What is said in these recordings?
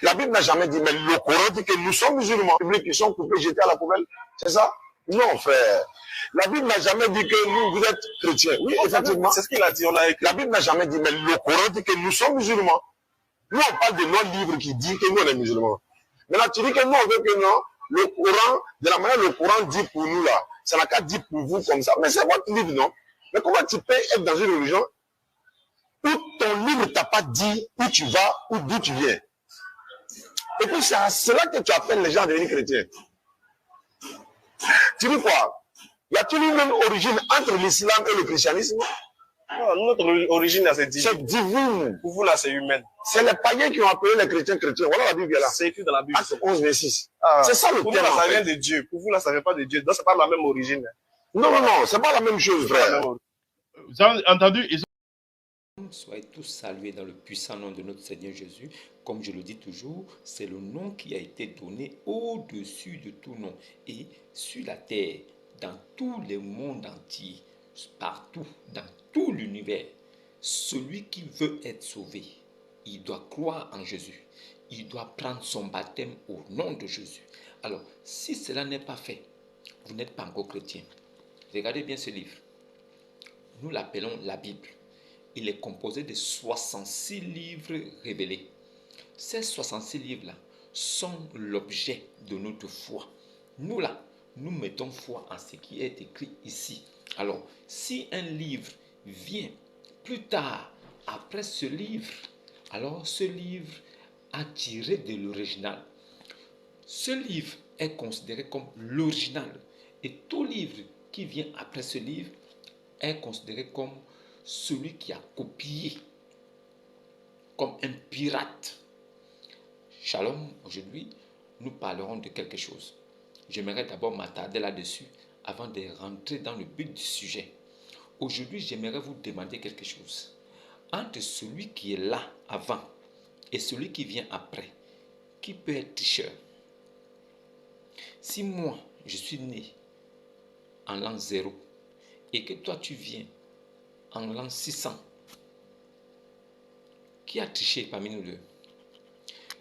La Bible n'a jamais dit, mais le Coran dit que nous sommes musulmans, qui sont coupés, jetés à la poubelle. C'est ça? Non, frère. La Bible n'a jamais dit que vous êtes chrétiens. Oui, effectivement. C'est ce qu'il a dit. La Bible n'a jamais dit, mais le Coran dit que nous sommes musulmans. Nous, on parle de notre livre qui dit que nous, on est musulmans. Maintenant, tu dis que nous, on veut que non, le Coran, de la manière le Coran dit pour nous, là, ça n'a qu'à dire pour vous comme ça. Mais c'est votre livre, non? Mais comment tu peux être dans une religion où ton livre t'a pas dit où tu vas ou d'où tu viens? Et puis, c'est à cela que tu appelles les gens à devenir chrétiens. Tu dis quoi? Y a-t-il une même origine entre l'islam et le christianisme? Non, notre origine, c'est divine. C'est divine. Pour vous, là, c'est humaine. C'est les païens qui ont appelé les chrétiens chrétiens. Voilà la Bible est là. C'est écrit dans la Bible. Acte 11, 26. Ah, c'est ça le pour terme. Pour nous, là, ça vient de Dieu. Pour vous, là, ça vient pas de Dieu. Donc, c'est pas la même origine. Non, non, non, c'est pas la même chose, frère. Vous avez entendu? Soyez tous salués dans le puissant nom de notre Seigneur Jésus. Comme je le dis toujours, c'est le nom qui a été donné au-dessus de tout nom. Et sur la terre, dans tous les mondes entiers, partout, dans tout l'univers, celui qui veut être sauvé, il doit croire en Jésus. Il doit prendre son baptême au nom de Jésus. Alors, si cela n'est pas fait, vous n'êtes pas encore chrétien. Regardez bien ce livre. Nous l'appelons la Bible. Il est composé de 66 livres révélés. Ces 66 livres-là sont l'objet de notre foi. Nous là, nous mettons foi en ce qui est écrit ici. Alors, si un livre vient plus tard, après ce livre, alors ce livre a tiré de l'original. Ce livre est considéré comme l'original. Et tout livre qui vient après ce livre est considéré comme celui qui a copié, comme un pirate. Shalom, aujourd'hui, nous parlerons de quelque chose. J'aimerais d'abord m'attarder là-dessus avant de rentrer dans le but du sujet. Aujourd'hui, j'aimerais vous demander quelque chose. Entre celui qui est là avant et celui qui vient après, qui peut être tricheur? Si moi, je suis né en l'an 0 et que toi, tu viens en l'an 600, qui a triché parmi nous deux?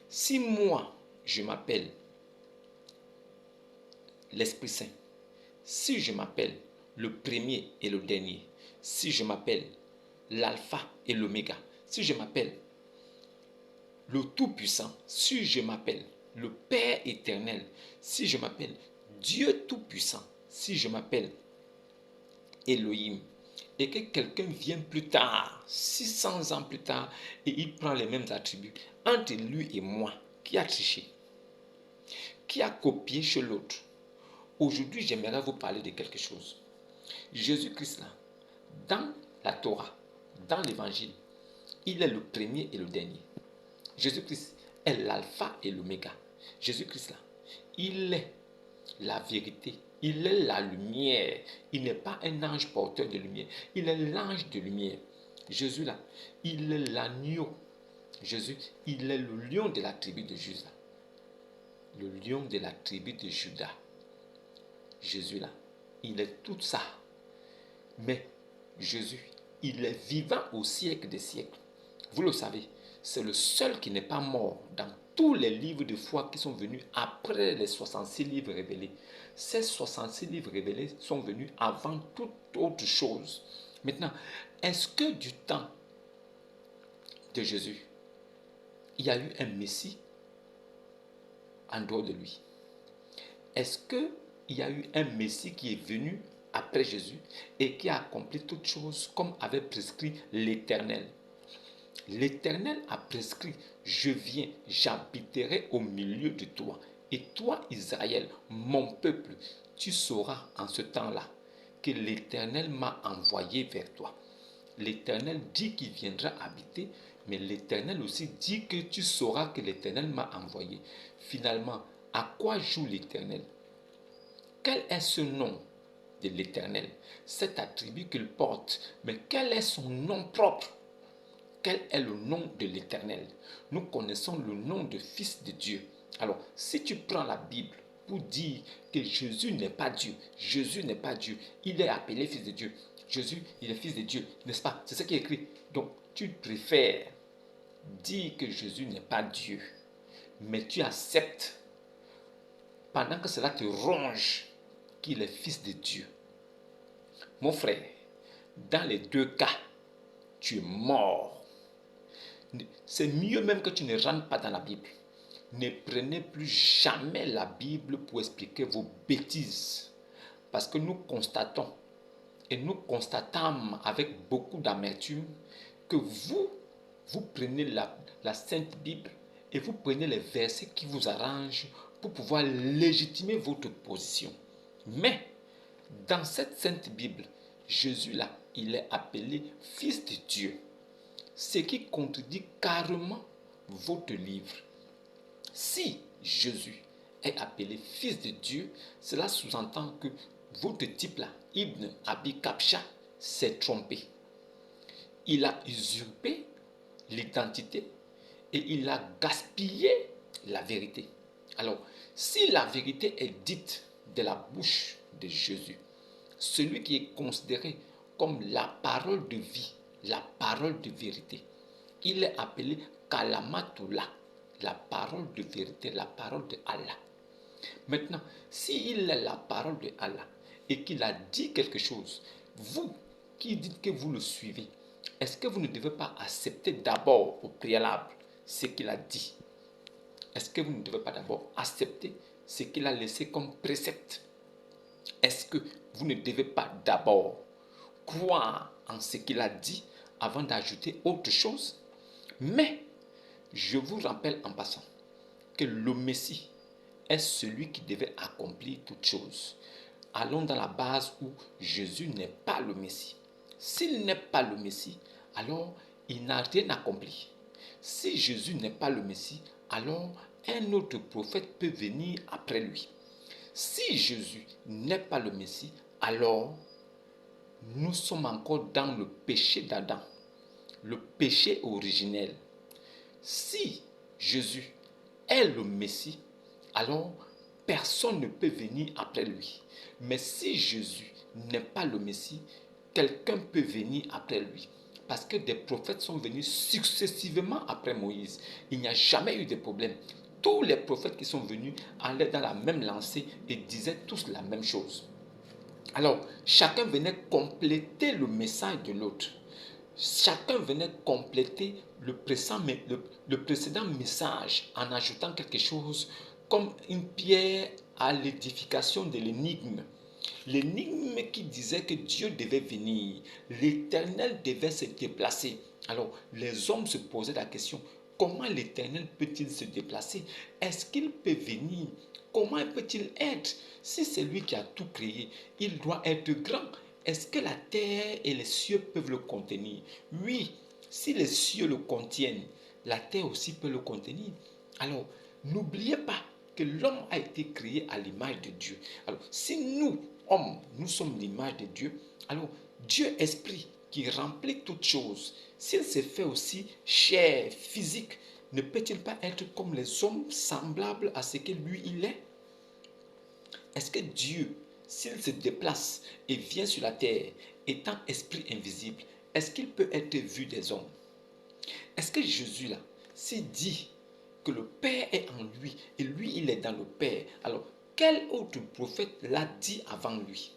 Si moi, je m'appelle l'Esprit Saint, si je m'appelle le premier et le dernier, si je m'appelle l'alpha et l'oméga, si je m'appelle le Tout-Puissant, si je m'appelle le Père éternel, si je m'appelle Dieu Tout-Puissant, si je m'appelle Elohim, et que quelqu'un vient plus tard, 600 ans plus tard, et il prend les mêmes attributs, entre lui et moi, qui a triché? Qui a copié chez l'autre? Aujourd'hui, j'aimerais vous parler de quelque chose. Jésus-Christ, là, dans la Torah, dans l'évangile, il est le premier et le dernier. Jésus-Christ est l'alpha et l'oméga. Jésus-Christ, là, il est la vérité. Il est la lumière. Il n'est pas un ange porteur de lumière. Il est l'ange de lumière. Jésus, là, il est l'agneau. Jésus, il est le lion de la tribu de Juda. Le lion de la tribu de Juda. Jésus, là, il est tout ça. Mais Jésus, il est vivant au siècle des siècles. Vous le savez, c'est le seul qui n'est pas mort dans tous les livres de foi qui sont venus après les 66 livres révélés. Ces 66 livres révélés sont venus avant toute autre chose. Maintenant, est-ce que du temps de Jésus, il y a eu un Messie en dehors de lui? Est-ce qu'il y a eu un Messie qui est venu après Jésus et qui a accompli toutes choses comme avait prescrit l'Éternel? L'Éternel a prescrit: je viens, j'habiterai au milieu de toi. Et toi, Israël, mon peuple, tu sauras en ce temps-là que l'Éternel m'a envoyé vers toi. L'Éternel dit qu'il viendra habiter, mais l'Éternel aussi dit que tu sauras que l'Éternel m'a envoyé. Finalement, à quoi joue l'Éternel? Quel est ce nom de l'Éternel? Cet attribut qu'il porte, mais quel est son nom propre? Quel est le nom de l'Éternel? Nous connaissons le nom de Fils de Dieu. Alors, si tu prends la Bible pour dire que Jésus n'est pas Dieu, Jésus n'est pas Dieu, il est appelé Fils de Dieu, Jésus, il est Fils de Dieu, n'est-ce pas? C'est ce qui est écrit. Donc, tu préfères dire que Jésus n'est pas Dieu mais tu acceptes, pendant que cela te ronge, qu'il est fils de Dieu. Mon frère, dans les deux cas, tu es mort. C'est mieux même que tu ne rentres pas dans la Bible. Ne prenez plus jamais la Bible pour expliquer vos bêtises. Parce que nous constatons, et nous constatons avec beaucoup d'amertume, que vous prenez la Sainte Bible et vous prenez les versets qui vous arrangent pour pouvoir légitimer votre position. Mais, dans cette Sainte Bible, Jésus là, il est appelé Fils de Dieu. Ce qui contredit carrément votre livre. Si Jésus est appelé Fils de Dieu, cela sous-entend que votre type là, Ibn Abi Kabsha, s'est trompé. Il a usurpé l'identité et il a gaspillé la vérité. Alors, si la vérité est dite de la bouche de Jésus, celui qui est considéré comme la parole de vie, la parole de vérité, il est appelé Kalamatullah, la parole de vérité, la parole de Allah. Maintenant, s'il est la parole de Allah et qu'il a dit quelque chose, vous qui dites que vous le suivez, est-ce que vous ne devez pas accepter d'abord au préalable ce qu'il a dit? Est-ce que vous ne devez pas d'abord accepter ce qu'il a laissé comme précepte? Est-ce que vous ne devez pas d'abord croire en ce qu'il a dit avant d'ajouter autre chose? Mais je vous rappelle en passant que le Messie est celui qui devait accomplir toutes choses. Allons dans la base où Jésus n'est pas le Messie. S'il n'est pas le Messie, alors il n'a rien accompli. Si Jésus n'est pas le Messie, alors un autre prophète peut venir après lui. Si Jésus n'est pas le Messie, alors nous sommes encore dans le péché d'Adam, le péché originel. Si Jésus est le Messie, alors personne ne peut venir après lui. Mais si Jésus n'est pas le Messie, quelqu'un peut venir après lui. Parce que des prophètes sont venus successivement après Moïse. Il n'y a jamais eu de problème. Tous les prophètes qui sont venus allaient dans la même lancée et disaient tous la même chose. Alors, chacun venait compléter le message de l'autre. Chacun venait compléter le précédent message en ajoutant quelque chose comme une pierre à l'édification de l'énigme. L'énigme qui disait que Dieu devait venir, l'Éternel devait se déplacer. Alors, les hommes se posaient la question, comment l'Éternel peut-il se déplacer? Est-ce qu'il peut venir? Comment peut-il être? Si c'est lui qui a tout créé, il doit être grand. Est-ce que la terre et les cieux peuvent le contenir? Oui, si les cieux le contiennent, la terre aussi peut le contenir. Alors, n'oubliez pas que l'homme a été créé à l'image de Dieu. Alors, si nous, hommes, nous sommes l'image de Dieu, alors Dieu esprit qui remplit toutes choses, s'il se fait aussi chair, physique, ne peut-il pas être comme les hommes, semblables à ce que lui il est? Est-ce que Dieu, s'il se déplace et vient sur la terre, étant esprit invisible, est-ce qu'il peut être vu des hommes? Est-ce que Jésus là, s'il dit que le Père est en lui et lui il est dans le Père, alors quel autre prophète l'a dit avant lui?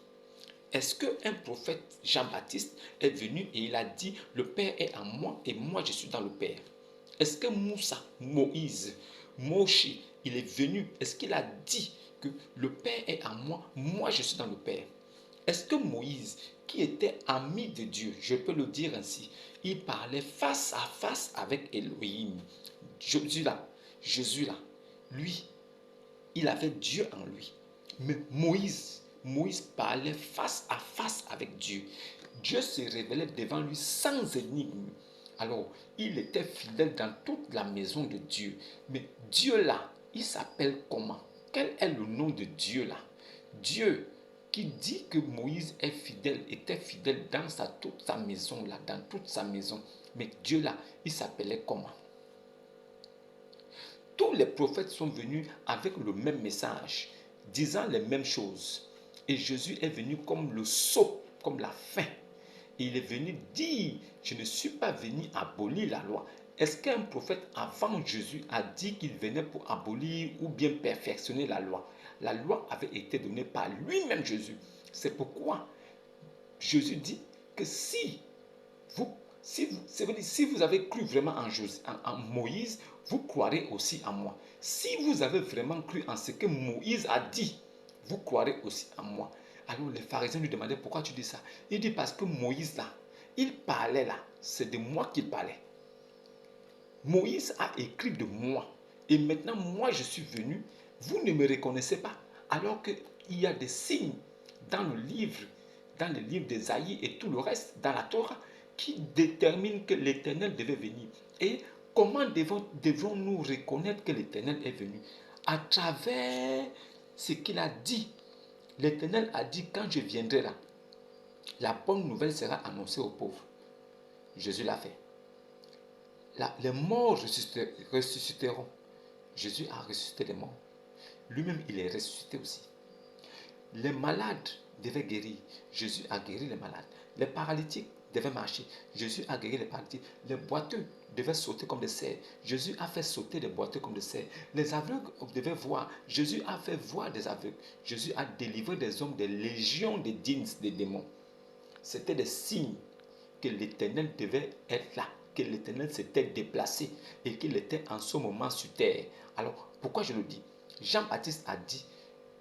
Est-ce qu'un prophète Jean-Baptiste est venu et il a dit le Père est en moi et moi je suis dans le Père? Est-ce que Moussa, Moïse, Moshe, il est venu, est-ce qu'il a dit que le Père est en moi, moi je suis dans le Père? Est-ce que Moïse, qui était ami de Dieu, je peux le dire ainsi, il parlait face à face avec Elohim? Jésus là, lui, il avait Dieu en lui. Mais Moïse parlait face à face avec Dieu. Dieu se révélait devant lui sans énigme. Alors, il était fidèle dans toute la maison de Dieu. Mais Dieu là, il s'appelle comment? Quel est le nom de Dieu là? Dieu qui dit que Moïse est fidèle, était fidèle dans toute sa maison là, dans toute sa maison. Mais Dieu là, il s'appelait comment? Tous les prophètes sont venus avec le même message, disant les mêmes choses. Et Jésus est venu comme le sceau, comme la fin. Et il est venu dire, je ne suis pas venu abolir la loi. Est-ce qu'un prophète avant Jésus a dit qu'il venait pour abolir ou bien perfectionner la loi? La loi avait été donnée par lui-même Jésus. C'est pourquoi Jésus dit que si vous avez cru vraiment en Moïse, vous croirez aussi en moi. Si vous avez vraiment cru en ce que Moïse a dit, vous croirez aussi en moi. Alors les pharisiens lui demandaient pourquoi tu dis ça. Il dit parce que Moïse là, il parlait là, c'est de moi qu'il parlait. Moïse a écrit de moi. Et maintenant, moi, je suis venu. Vous ne me reconnaissez pas. Alors qu'il y a des signes dans le livre d'Ésaïe et tout le reste, dans la Torah, qui déterminent que l'Éternel devait venir. Et comment devons-nous reconnaître que l'Éternel est venu? À travers ce qu'il a dit. L'Éternel a dit, quand je viendrai là, la bonne nouvelle sera annoncée aux pauvres. Jésus l'a fait. Les morts ressusciteront. Jésus a ressuscité les morts. Lui-même, il est ressuscité aussi. Les malades devaient guérir. Jésus a guéri les malades. Les paralytiques devaient marcher. Jésus a guéri les paralytiques. Les boiteux devaient sauter comme des cerfs. Jésus a fait sauter les boiteux comme des cerfs. Les aveugles devaient voir. Jésus a fait voir des aveugles. Jésus a délivré des hommes des légions de des démons. C'était des signes que l'Éternel devait être là, que l'Éternel s'était déplacé et qu'il était en ce moment sur terre. Alors, pourquoi je le dis? Jean-Baptiste a dit,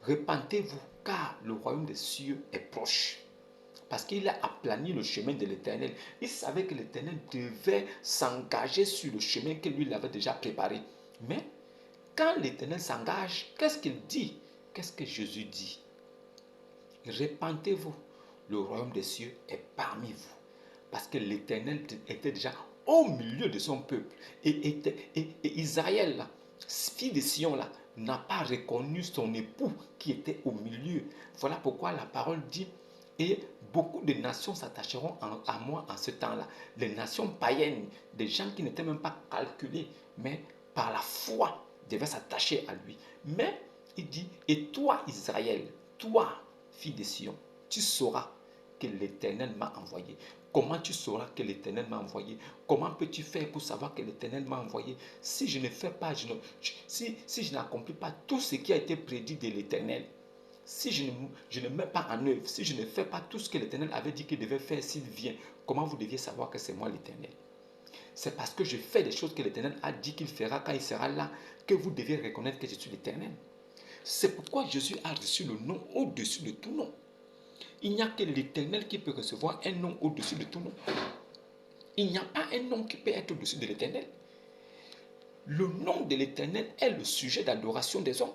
repentez-vous car le royaume des cieux est proche. Parce qu'il a aplani le chemin de l'Éternel. Il savait que l'Éternel devait s'engager sur le chemin que lui l'avait déjà préparé. Mais quand l'Éternel s'engage, qu'est-ce qu'il dit? Qu'est-ce que Jésus dit? Repentez-vous, le royaume des cieux est parmi vous. Parce que l'Éternel était déjà au milieu de son peuple. Et Israël, là, fille de Sion, là, n'a pas reconnu son époux qui était au milieu. Voilà pourquoi la parole dit, et beaucoup de nations s'attacheront à moi en ce temps-là. Les nations païennes, des gens qui n'étaient même pas calculés, mais par la foi devaient s'attacher à lui. Mais il dit, et toi Israël, toi fille de Sion, tu sauras que l'Éternel m'a envoyé. Comment tu sauras que l'Éternel m'a envoyé? Comment peux-tu faire pour savoir que l'Éternel m'a envoyé? Si je ne fais pas, si je n'accomplis pas tout ce qui a été prédit de l'Éternel, si je ne mets pas en œuvre, si je ne fais pas tout ce que l'Éternel avait dit qu'il devait faire s'il vient, comment vous deviez savoir que c'est moi l'Éternel? C'est parce que je fais des choses que l'Éternel a dit qu'il fera quand il sera là, que vous devez reconnaître que je suis l'Éternel. C'est pourquoi Jésus a reçu le nom au-dessus de tout nom. Il n'y a que l'Éternel qui peut recevoir un nom au-dessus de tout nom. Il n'y a pas un nom qui peut être au-dessus de l'Éternel. Le nom de l'Éternel est le sujet d'adoration des hommes.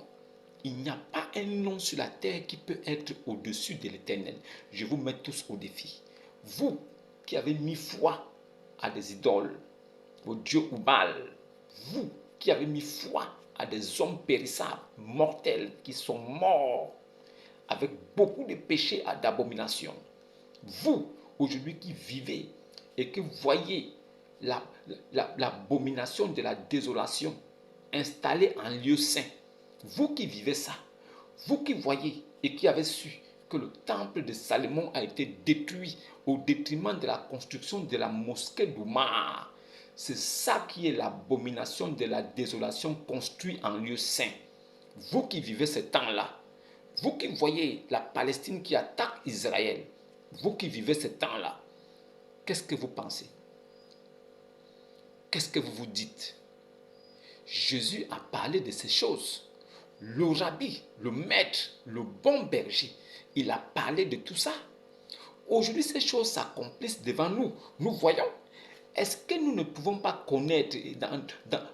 Il n'y a pas un nom sur la terre qui peut être au-dessus de l'Éternel. Je vous mets tous au défi. Vous qui avez mis foi à des idoles, vos dieux ou Baal, vous qui avez mis foi à des hommes périssables, mortels, qui sont morts, avec beaucoup de péchés et d'abominations. Vous, aujourd'hui, qui vivez et que voyez l'abomination de la désolation installée en lieu saint, vous qui vivez ça, vous qui voyez et qui avez su que le temple de Salomon a été détruit au détriment de la construction de la mosquée d'Oumar, c'est ça qui est l'abomination de la désolation construite en lieu saint. Vous qui vivez ce temps-là, vous qui voyez la Palestine qui attaque Israël, vous qui vivez ce temps-là, qu'est-ce que vous pensez? Qu'est-ce que vous vous dites? Jésus a parlé de ces choses. Le rabbi, le maître, le bon berger, il a parlé de tout ça. Aujourd'hui, ces choses s'accomplissent devant nous. Nous voyons. Est-ce que nous ne pouvons pas connaître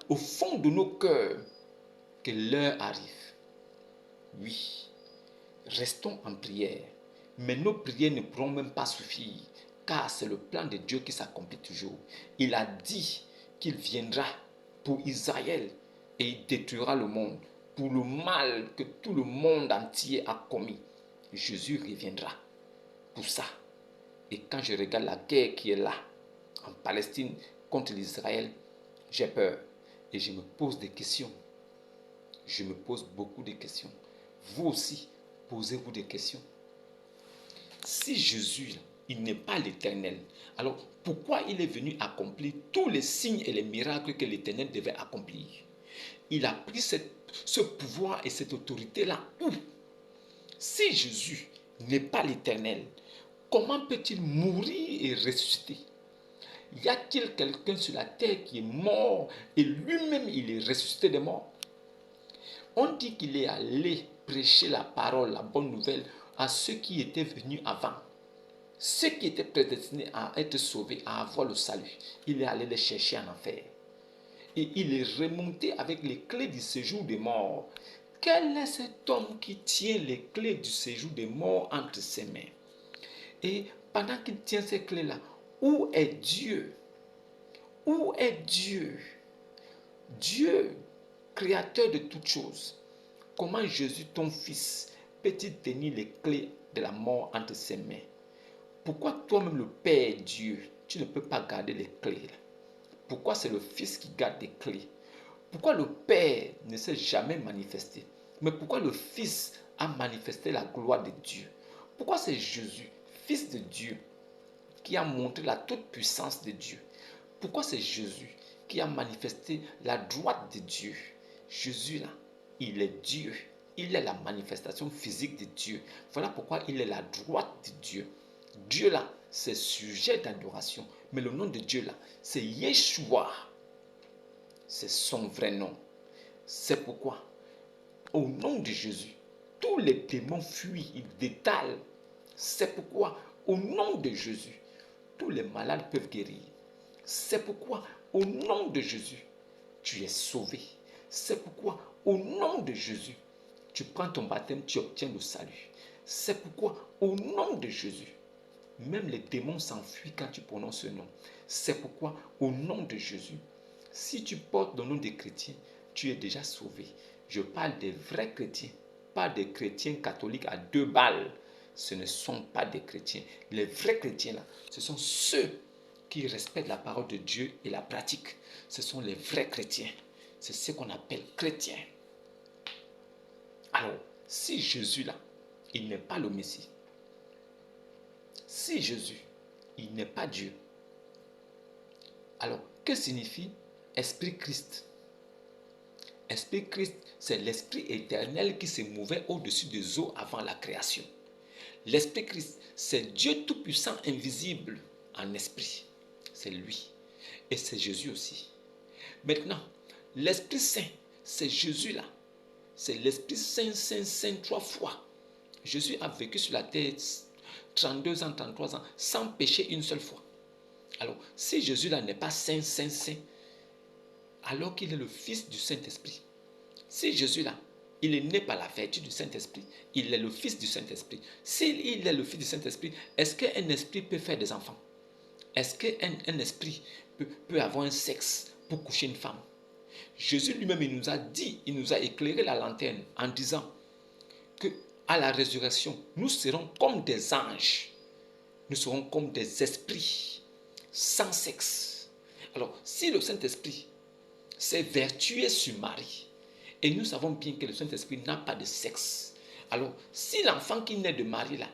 au fond de nos cœurs que l'heure arrive? Oui. Restons en prière. Mais nos prières ne pourront même pas suffire, car c'est le plan de Dieu qui s'accomplit toujours. Il a dit qu'il viendra pour Israël et il détruira le monde pour le mal que tout le monde entier a commis. Jésus reviendra pour ça. Et quand je regarde la guerre qui est là, en Palestine, contre l'Israël, j'ai peur. Et je me pose des questions. Je me pose beaucoup de questions. Vous aussi, posez-vous des questions. Si Jésus il n'est pas l'Éternel. Alors, pourquoi il est venu accomplir tous les signes et les miracles que l'Éternel devait accomplir? Il a pris ce pouvoir et cette autorité-là où? Si Jésus n'est pas l'Éternel, comment peut-il mourir et ressusciter? Y a-t-il quelqu'un sur la terre qui est mort et lui-même il est ressuscité des morts? On dit qu'il est allé prêcher la parole, la bonne nouvelle à ceux qui étaient venus avant. Ceux qui étaient prédestinés à être sauvés, à avoir le salut. Il est allé les chercher en enfer. Et il est remonté avec les clés du séjour des morts. Quel est cet homme qui tient les clés du séjour des morts entre ses mains? Et pendant qu'il tient ces clés-là, où est Dieu? Où est Dieu? Dieu, créateur de toutes choses. Comment Jésus, ton fils, peut-il tenir les clés de la mort entre ses mains? Pourquoi toi-même, le Père Dieu, tu ne peux pas garder les clés? Pourquoi c'est le Fils qui garde les clés? Pourquoi le Père ne s'est jamais manifesté? Mais pourquoi le Fils a manifesté la gloire de Dieu? Pourquoi c'est Jésus, Fils de Dieu, qui a montré la toute-puissance de Dieu? Pourquoi c'est Jésus qui a manifesté la droite de Dieu? Jésus là, il est Dieu. Il est la manifestation physique de Dieu. Voilà pourquoi il est la droite de Dieu. Dieu là, c'est sujet d'adoration. Mais le nom de Dieu là, c'est Yeshua. C'est son vrai nom. C'est pourquoi, au nom de Jésus, tous les démons fuient, ils détalent. C'est pourquoi, au nom de Jésus, tous les malades peuvent guérir. C'est pourquoi, au nom de Jésus, tu es sauvé. C'est pourquoi, au nom de Jésus, tu prends ton baptême, tu obtiens le salut. C'est pourquoi, au nom de Jésus, même les démons s'enfuient quand tu prononces ce nom. C'est pourquoi, au nom de Jésus, si tu portes le nom des chrétiens, tu es déjà sauvé. Je parle des vrais chrétiens, pas des chrétiens catholiques à 2 balles. Ce ne sont pas des chrétiens. Les vrais chrétiens, là, ce sont ceux qui respectent la parole de Dieu et la pratiquent. Ce sont les vrais chrétiens. C'est ce qu'on appelle chrétiens. Alors, si Jésus, là, il n'est pas le Messie, si Jésus, il n'est pas Dieu, alors, que signifie Esprit Christ? Esprit Christ, c'est l'Esprit éternel qui se mouvait au-dessus des eaux avant la création. L'Esprit Christ, c'est Dieu tout-puissant, invisible en esprit. C'est lui. Et c'est Jésus aussi. Maintenant, l'Esprit Saint, c'est Jésus-là. C'est l'Esprit Saint, Saint, Saint 3 fois. Jésus a vécu sur la terre 32 ans, 33 ans, sans pécher une seule fois. Alors, si Jésus-là n'est pas Saint, Saint, Saint, alors qu'il est le Fils du Saint-Esprit. Si Jésus-là, il est né par la vertu du Saint-Esprit, il est le Fils du Saint-Esprit. S'il est le Fils du Saint-Esprit, est-ce qu'un esprit peut faire des enfants? Est-ce qu'un esprit peut avoir un sexe pour coucher une femme? Jésus lui-même, il nous a dit, il nous a éclairé la lanterne en disant que à la résurrection, nous serons comme des anges. Nous serons comme des esprits sans sexe. Alors, si le Saint-Esprit s'est vertué sur Marie, et nous savons bien que le Saint-Esprit n'a pas de sexe, alors si l'enfant qui naît de Marie là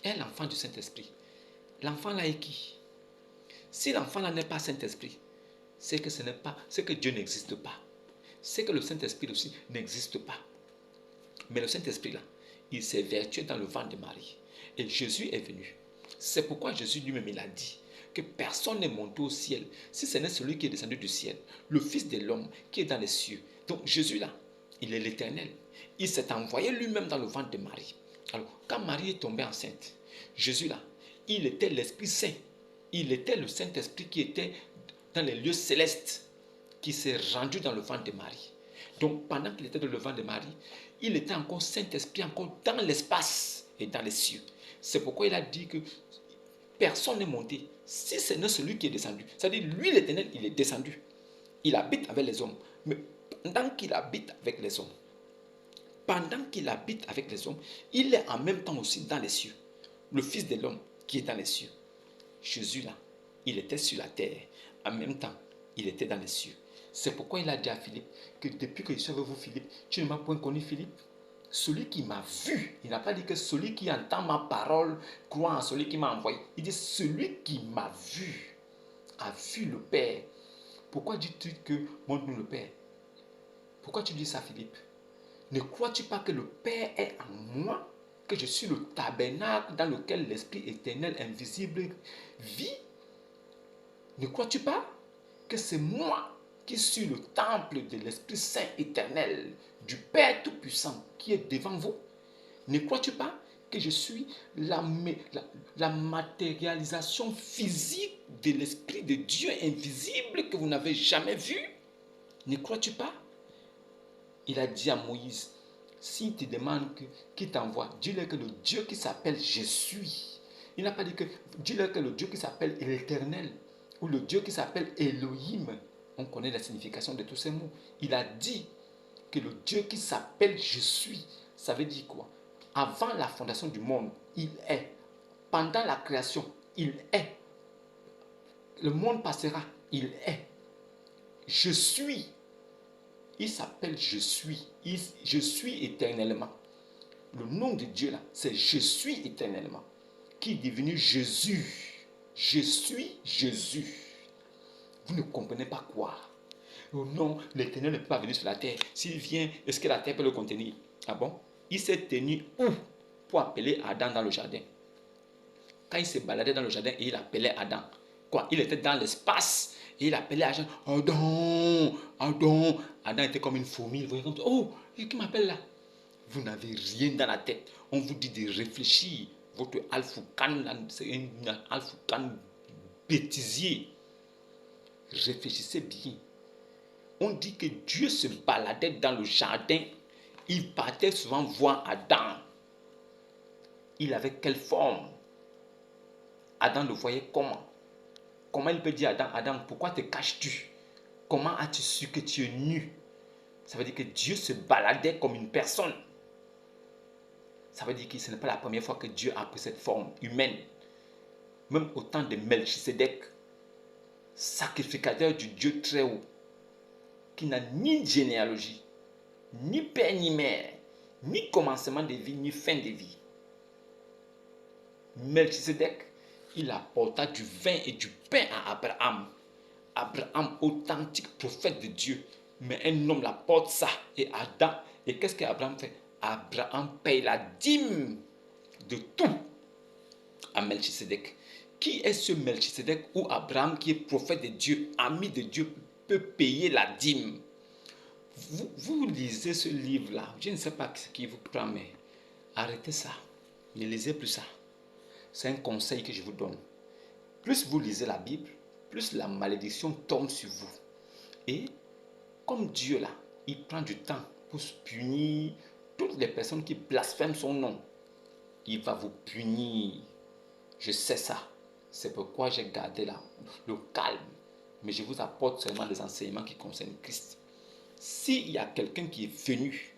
est l'enfant du Saint-Esprit, l'enfant là est qui? Si l'enfant là n'est pas Saint-Esprit, c'est que Dieu n'existe pas. C'est que le Saint-Esprit aussi n'existe pas. Mais le Saint-Esprit là, il s'est vertué dans le ventre de Marie. Et Jésus est venu. C'est pourquoi Jésus lui-même il a dit que personne n'est monté au ciel si ce n'est celui qui est descendu du ciel, le Fils de l'homme qui est dans les cieux. Donc Jésus là, il est l'Éternel. Il s'est envoyé lui-même dans le ventre de Marie. Alors quand Marie est tombée enceinte, Jésus là, il était l'Esprit Saint. Il était le Saint-Esprit qui était dans les lieux célestes, qui s'est rendu dans le ventre de Marie. Donc pendant qu'il était dans le ventre de Marie, il était encore Saint-Esprit, encore dans l'espace et dans les cieux. C'est pourquoi il a dit que personne n'est monté, si ce n'est celui qui est descendu. C'est-à-dire, lui, l'Éternel, il est descendu. Il habite avec les hommes. Mais pendant qu'il habite avec les hommes, il est en même temps aussi dans les cieux. Le Fils de l'homme qui est dans les cieux. Jésus, là, il était sur la terre. En même temps, il était dans les cieux. C'est pourquoi il a dit à Philippe que depuis que je suis avec vous, Philippe, tu ne m'as point connu, Philippe. celui qui m'a vu. Il n'a pas dit que celui qui entend ma parole croit en celui qui m'a envoyé. Il dit celui qui m'a vu a vu le Père. Pourquoi dis-tu que montre-nous le Père? Pourquoi tu dis ça, Philippe? Ne crois-tu pas que le Père est en moi, que je suis le tabernacle dans lequel l'Esprit éternel invisible vit? Ne crois-tu pas que c'est moi qui suis le temple de l'Esprit Saint éternel, du Père Tout-Puissant qui est devant vous? Ne crois-tu pas que je suis la matérialisation physique de l'Esprit de Dieu invisible que vous n'avez jamais vu? Ne crois-tu pas? Il a dit à Moïse, s'il te demande qui t'envoie, dis-leur que le Dieu qui s'appelle Je suis. Il n'a pas dit que, dis-leur que le Dieu qui s'appelle l'Éternel, ou le Dieu qui s'appelle Elohim. On connaît la signification de tous ces mots. Il a dit que le Dieu qui s'appelle Je suis, ça veut dire quoi? Avant la fondation du monde, il est. Pendant la création, il est. Le monde passera, il est. Je suis. Il s'appelle Je suis. Je suis éternellement. Le nom de Dieu là, c'est Je suis éternellement, qui est devenu Jésus. Je suis Jésus. Vous ne comprenez pas quoi? Oh non, l'Éternel ne peut pas venir sur la terre. S'il vient, est-ce que la terre peut le contenir? Ah bon? Il s'est tenu où pour appeler Adam dans le jardin? Quand il se baladait dans le jardin et il appelait Adam, quoi? Il était dans l'espace et il appelait Adam. Adam, Adam. Adam était comme une fourmi. Il voyait comme ça. Oh, qui m'appelle là? Vous n'avez rien dans la tête. On vous dit de réfléchir. Votre Al-Foukan, c'est un Al-Foukan bêtisier. Réfléchissez bien. On dit que Dieu se baladait dans le jardin. Il partait souvent voir Adam. Il avait quelle forme? Adam le voyait comment? Comment il peut dire à Adam, Adam, pourquoi te caches-tu? Comment as-tu su que tu es nu? Ça veut dire que Dieu se baladait comme une personne. Ça veut dire que ce n'est pas la première fois que Dieu a pris cette forme humaine. Même au temps de Melchisedec, sacrificateur du Dieu très haut, qui n'a ni généalogie, ni père ni mère, ni commencement de vie, ni fin de vie. Melchisedec, il apporta du vin et du pain à Abraham. Abraham, authentique prophète de Dieu. Mais un homme apporte ça. Et Adam, et qu'est-ce qu'Abraham fait? Abraham paye la dîme de tout à Melchisedec. Qui est ce Melchisedec ou Abraham qui est prophète de Dieu, ami de Dieu, peut payer la dîme? Vous lisez ce livre-là, je ne sais pas ce qui vous prend, mais arrêtez ça. Ne lisez plus ça. C'est un conseil que je vous donne. Plus vous lisez la Bible, plus la malédiction tombe sur vous. Et comme Dieu là, il prend du temps pour punir toutes les personnes qui blasphèment son nom. Il va vous punir. Je sais ça. C'est pourquoi j'ai gardé le calme. Mais je vous apporte seulement des enseignements qui concernent Christ. S'il y a quelqu'un qui est venu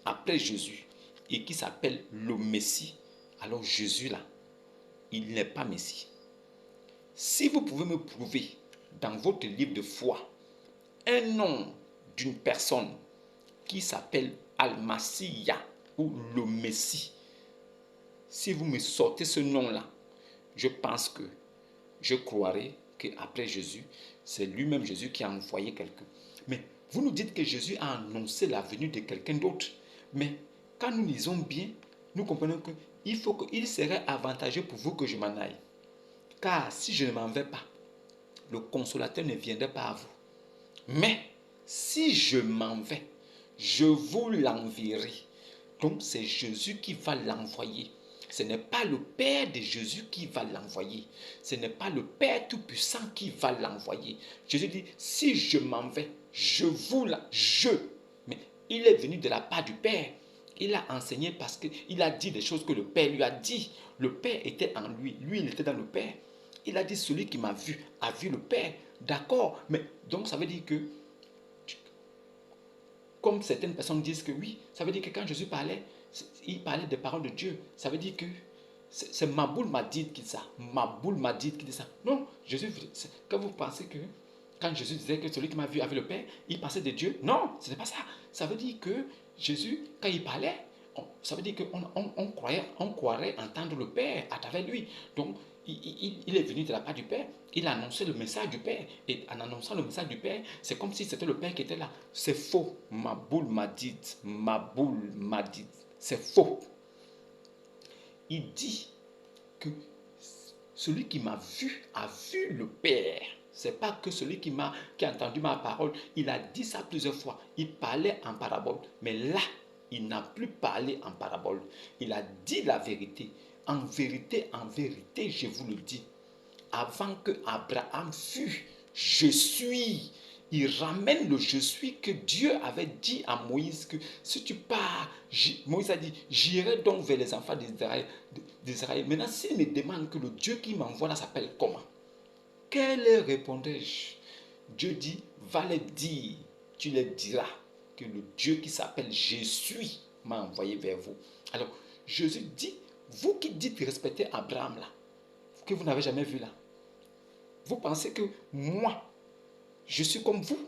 après Jésus et qui s'appelle le Messie, alors Jésus là, il n'est pas Messie. Si vous pouvez me prouver dans votre livre de foi un nom d'une personne qui s'appelle Al-Masiya ou le Messie, si vous me sortez ce nom-là, je pense que je croirai qu'après Jésus, c'est lui-même Jésus qui a envoyé quelqu'un. Mais vous nous dites que Jésus a annoncé la venue de quelqu'un d'autre. Mais quand nous lisons bien, nous comprenons qu'il serait avantageux pour vous que je m'en aille. Car si je ne m'en vais pas, le consolateur ne viendrait pas à vous. Mais si je m'en vais, je vous l'enverrai. Donc c'est Jésus qui va l'envoyer. Ce n'est pas le Père de Jésus qui va l'envoyer. Ce n'est pas le Père Tout-Puissant qui va l'envoyer. Jésus dit, si je m'en vais, je vous Mais il est venu de la part du Père. Il a enseigné parce qu'il a dit des choses que le Père lui a dit. Le Père était en lui. Lui, il était dans le Père. Il a dit, celui qui m'a vu a vu le Père. D'accord. Mais donc, ça veut dire que, comme certaines personnes disent que oui, ça veut dire que quand Jésus parlait, il parlait des paroles de Dieu. Ça veut dire que c'est Maboul m'a dit qui dit ça. Maboul m'a dit qui dit ça. Non, Jésus, quand vous pensez que quand Jésus disait que celui qui m'a vu avait le Père, il passait de Dieu. Non, ce n'est pas ça. Ça veut dire que Jésus, quand il parlait, ça veut dire qu'on croirait entendre le Père à travers lui. Donc, il est venu de la part du Père, il a annoncé le message du Père. Et en annonçant le message du Père, c'est comme si c'était le Père qui était là. C'est faux. Ma boule m'a dit, c'est faux. Il dit que celui qui m'a vu a vu le Père. C'est pas que celui qui a entendu ma parole, il a dit ça plusieurs fois. Il parlait en parabole. Mais là, il n'a plus parlé en parabole. Il a dit la vérité. En vérité, je vous le dis. Avant que Abraham fût, je suis. Il ramène le je suis que Dieu avait dit à Moïse que si tu pars, Moïse a dit, j'irai donc vers les enfants d'Israël. Maintenant, s'il me demande que le Dieu qui m'envoie là s'appelle comment? Quel répondrai-je? Dieu dit, va les dire, tu les diras que le Dieu qui s'appelle je suis m'a envoyé vers vous. Alors, Jésus dit, vous qui dites respecter Abraham là, que vous n'avez jamais vu là, vous pensez que moi, je suis comme vous?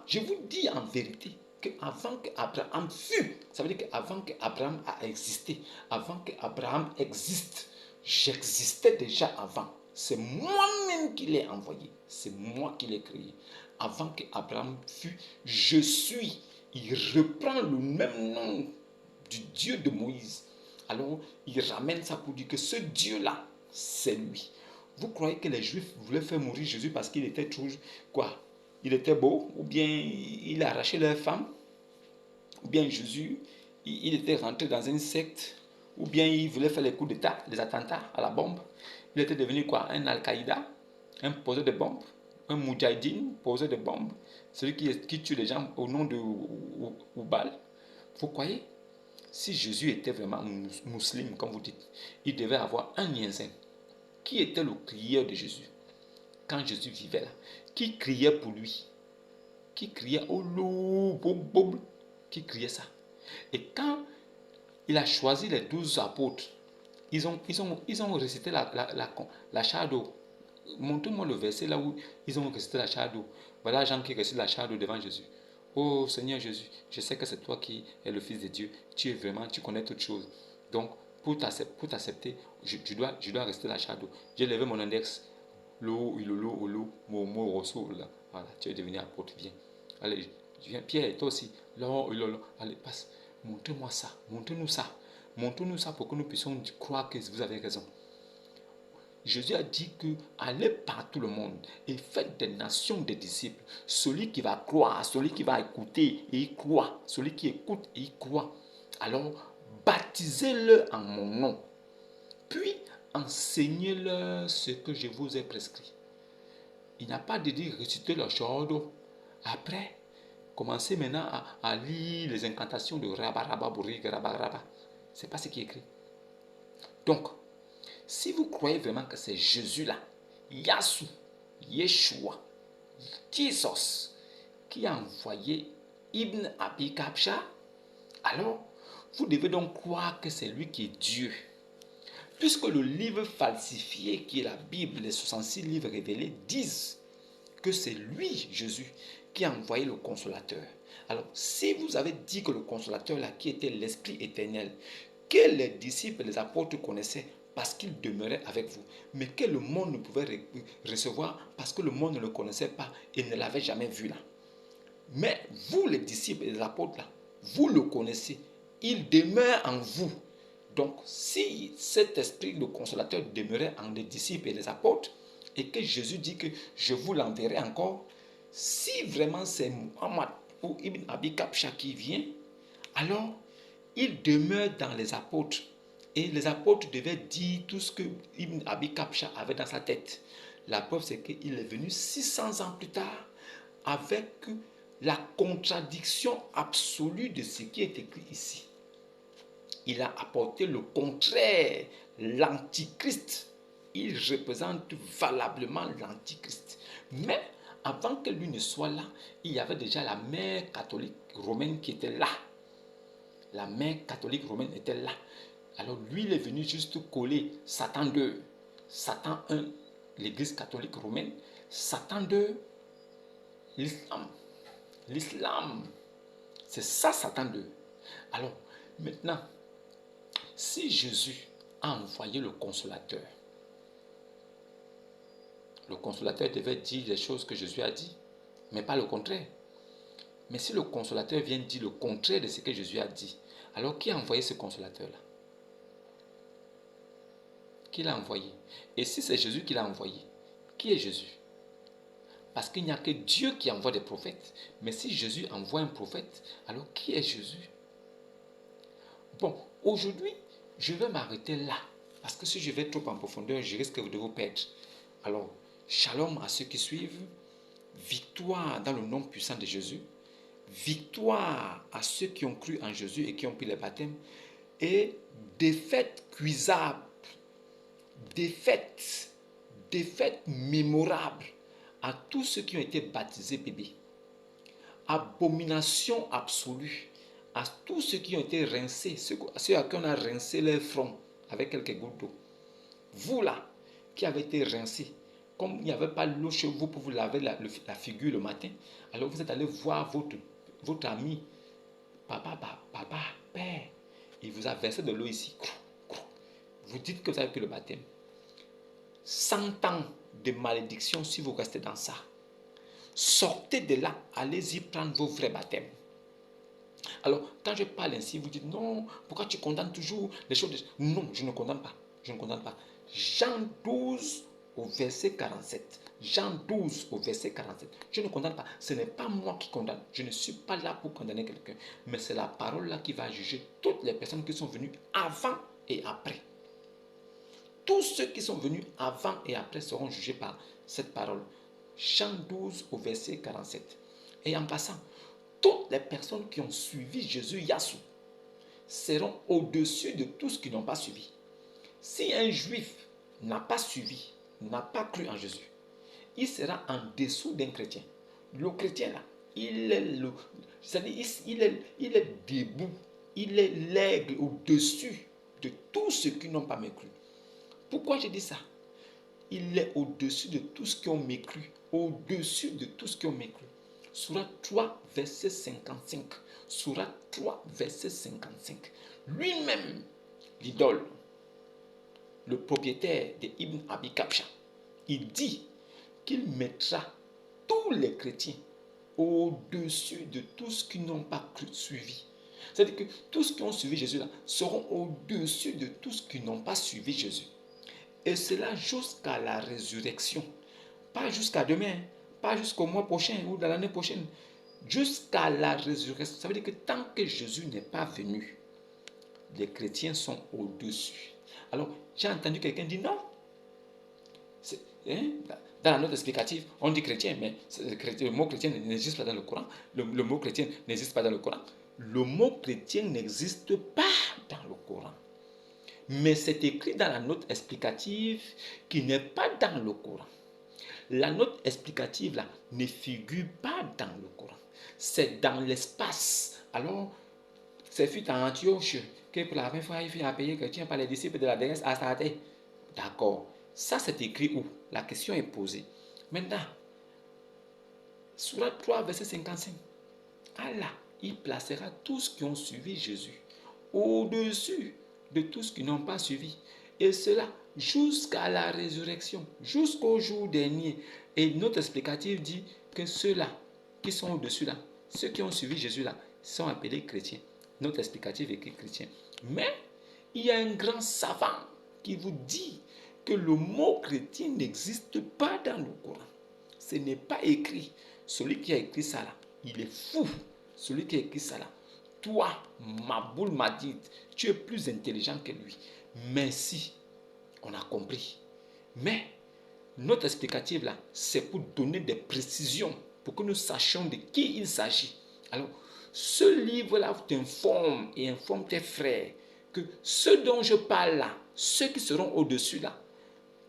Je vous dis en vérité qu'avant qu'Abraham fût, ça veut dire qu'avant qu'Abraham a existé, avant qu'Abraham existe, j'existais déjà avant. C'est moi-même qui l'ai envoyé, c'est moi qui l'ai créé. Avant qu'Abraham fût, je suis. Il reprend le même nom du Dieu de Moïse. Alors, il ramène ça pour dire que ce Dieu-là, c'est lui. Vous croyez que les Juifs voulaient faire mourir Jésus parce qu'il était trop, quoi? Il était beau, ou bien il a arraché leur femme, ou bien Jésus, il était rentré dans une secte, ou bien il voulait faire les coups d'État, les attentats à la bombe. Il était devenu quoi? Un Al-Qaïda, un poseur de bombes, un Moudjahidine, poseur de bombes, celui qui tue les gens au nom de Oubal. Vous croyez? Si Jésus était vraiment musulman, comme vous dites, il devait avoir un niaisin. Qui était le crieur de Jésus? Quand Jésus vivait là, qui criait pour lui? Qui criait au loup, boum, boum, qui criait ça? Et quand il a choisi les 12 apôtres, ils ont récité la charte d'eau. Montrez-moi le verset là où ils ont récité la charte d'eau. Voilà Jean qui récite la charte d'eau devant Jésus. Oh Seigneur Jésus, je sais que c'est toi qui es le Fils de Dieu. Tu connais toutes choses. Donc, pour t'accepter, je dois rester la charte d'eau. J'ai levé mon index. L'eau, mo, rosso, là. Voilà, tu es devenu apôtre, viens. Allez, viens, Pierre, toi aussi. Allez, passe. Montrez-moi ça, montrez-nous ça. Montrez-nous ça pour que nous puissions croire que vous avez raison. Jésus a dit que allez par tout le monde et faites des nations des disciples. Celui qui va croire, celui qui va écouter et y croit, celui qui écoute et y croit. Alors, baptisez-le en mon nom. Puis, enseignez-leur ce que je vous ai prescrit. Il n'a pas de dire réciter le chant d'eau. Après, commencez maintenant à lire les incantations de Rabaraba, Bourrig, Rabaraba. Ce n'est pas ce qui est écrit. Donc, si vous croyez vraiment que c'est Jésus-là, Yassou, Yeshua, Jesus, qui a envoyé Ibn Abi Kabsha, alors vous devez donc croire que c'est lui qui est Dieu. Puisque le livre falsifié qui est la Bible, les 66 livres révélés, disent que c'est lui, Jésus, qui a envoyé le consolateur. Alors, si vous avez dit que le consolateur là, qui était l'Esprit éternel, que les disciples, les apôtres connaissaient parce qu'il demeurait avec vous, mais que le monde ne pouvait recevoir parce que le monde ne le connaissait pas et ne l'avait jamais vu là. Mais vous, les disciples et les apôtres là, vous le connaissez, il demeure en vous. Donc, si cet esprit de consolateur demeurait en les disciples et les apôtres, et que Jésus dit que je vous l'enverrai encore, si vraiment c'est Muhammad ou Ibn Abi Kabsha qui vient, alors il demeure dans les apôtres. Et les apôtres devaient dire tout ce que Ibn Abi Kabsha avait dans sa tête. La preuve, c'est qu'il est venu 600 ans plus tard avec la contradiction absolue de ce qui est écrit ici. Il a apporté le contraire, l'antichrist. Il représente valablement l'antichrist. Mais avant que lui ne soit là, il y avait déjà la mère catholique romaine qui était là. La mère catholique romaine était là. Alors lui, il est venu juste coller Satan 2, Satan 1, l'église catholique romaine, Satan 2, l'islam. L'islam, c'est ça Satan 2. Alors, Maintenant, si Jésus a envoyé le consolateur devait dire les choses que Jésus a dit, mais pas le contraire. Mais si le consolateur vient dire le contraire de ce que Jésus a dit, alors qui a envoyé ce consolateur-là? Qui l'a envoyé? Et si c'est Jésus qui l'a envoyé, qui est Jésus? Parce qu'il n'y a que Dieu qui envoie des prophètes. Mais si Jésus envoie un prophète, alors qui est Jésus? Bon, aujourd'hui, je vais m'arrêter là. Parce que si je vais trop en profondeur, je risque de vous perdre. Alors, shalom à ceux qui suivent. Victoire dans le nom puissant de Jésus. Victoire à ceux qui ont cru en Jésus et qui ont pris le baptême. Et défaite cuisable. Défaite mémorable à tous ceux qui ont été baptisés bébés. Abomination absolue à tous ceux qui ont été rincés, ceux à qui on a rincé leur front avec quelques gouttes d'eau. Vous là, qui avez été rincés, comme il n'y avait pas l'eau chez vous pour vous laver la figure le matin, alors vous êtes allé voir votre ami, papa, père, il vous a versé de l'eau ici. Vous dites que vous avez pris le baptême. 100 ans de malédiction si vous restez dans ça. Sortez de là, allez-y prendre vos vrais baptêmes. Alors, quand je parle ainsi, vous dites non, pourquoi tu condamnes toujours les choses? Non, je ne condamne pas. Je ne condamne pas. Jean 12 au verset 47. Jean 12 au verset 47. Je ne condamne pas. Ce n'est pas moi qui condamne. Je ne suis pas là pour condamner quelqu'un. Mais c'est la parole là qui va juger toutes les personnes qui sont venues avant et après. Tous ceux qui sont venus avant et après seront jugés par cette parole. Jean 12 au verset 47. Et en passant, toutes les personnes qui ont suivi Jésus Yassou seront au-dessus de tous qui n'ont pas suivi. Si un juif n'a pas suivi, n'a pas cru en Jésus, il sera en dessous d'un chrétien. Le chrétien là, il est debout, il est l'aigle au-dessus de tous ceux qui n'ont pas mécru. Pourquoi je dis ça? Il est au-dessus de tous ceux qui ont mécru. Au-dessus de tous ceux qui ont mécru. Surat 3, verset 55. Surat 3, verset 55. Lui-même, l'idole, le propriétaire de Ibn Abi Kabsha, il dit qu'il mettra tous les chrétiens au-dessus de tous qui n'ont pas suivi. C'est-à-dire que tous qui ont suivi Jésus là seront au-dessus de tous qui n'ont pas suivi Jésus. Et cela jusqu'à la résurrection. Pas jusqu'à demain, pas jusqu'au mois prochain ou dans l'année prochaine. Jusqu'à la résurrection. Ça veut dire que tant que Jésus n'est pas venu, les chrétiens sont au-dessus. Alors, j'ai entendu quelqu'un dire non. Dans la note explicative, on dit chrétien, mais le mot chrétien n'existe pas dans le Coran. Le mot chrétien n'existe pas dans le Coran. Le mot chrétien n'existe pas dans le Coran. Mais c'est écrit dans la note explicative qui n'est pas dans le Coran. La note explicative là ne figure pas dans le Coran. C'est dans l'espace. Alors, c'est fut en Antioche que pour la première fois, il a payé chrétien par les disciples de la déesse Astarté. D'accord. Ça, c'est écrit où? La question est posée. Maintenant, Surat 3, verset 55. Allah, il placera tous qui ont suivi Jésus au-dessus de tous qui n'ont pas suivi. Et cela jusqu'à la résurrection, jusqu'au jour dernier. Et notre explicatif dit que ceux-là qui sont au-dessus là, ceux qui ont suivi Jésus là, sont appelés chrétiens. Notre explicatif est écrit chrétien. Mais il y a un grand savant qui vous dit que le mot chrétien n'existe pas dans le Coran. Ce n'est pas écrit. Celui qui a écrit ça là, il est fou. Celui qui a écrit ça là. Toi, Maboul Madid, tu es plus intelligent que lui. Merci, on a compris. Mais notre explicatif là, c'est pour donner des précisions, pour que nous sachions de qui il s'agit. Alors, ce livre-là t'informe et informe tes frères que ceux dont je parle là, ceux qui seront au-dessus là,